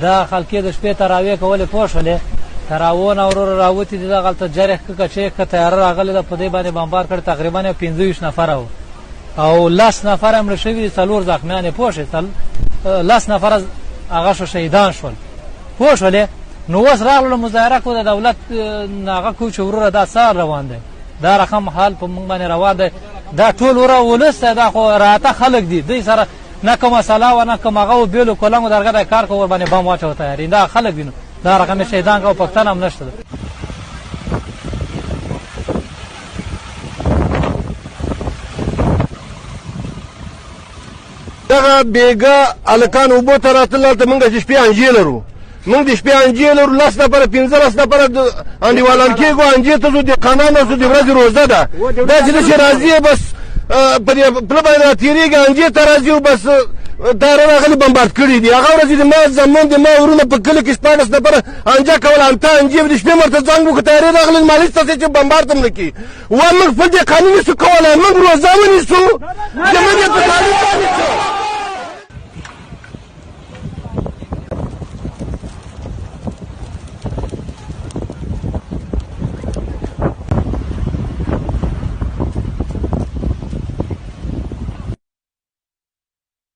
دا خلکې د شپې تراویح کولې پوه شولې تراویح نه وروره راوتي دي دغلته جرح که تیاره راغلې ده په دې باندې بمبار کړی تقریبا 25 نفره وو او 10 نفره مړه شوي دي 4 زخمیان یې پوه شئ 10 نفره هغه شو شهیدان شول پوه شولې نو اوس راغلو مظاهره کو د دولت هغه کو چې وروره دا څار روان دی دا رقم حال په موږ باندې روان دی دا ټول وره ولس دا خو راته خلک دي دوی سره نه کوم مسله و نه کوم هغه بیلو کولنګو درګه د کار کول باندې بم واچو تیاری دا خلک دي دا رقم شهیدان کو پښتون هم نشته دغه بیګه الکان وبو ته راتلل ته موږ د شپې انجیل لرو موږ د شپې انجیل لرو 10 نفره 15 نفره انډیوالان کېږو انجیل ته ځو د قانون سو د ورځې روزه ده دا چې راځي بس په پله باندې راتېرېږي انجیل ته راځي او بس دا راغلي بمبارد کړي دي هغه ورځې د ما زمون د ما ورونه په کلي کې 14 نفره انجا کول انته انجیل د شپې مرته ځان وکړه تیارې راغلي مالي ستاسې چې بمبارد هم نه کړي و موږ خپل دې قانون نشو کولی موږ روزه ونیسو زموږ په قانون باندې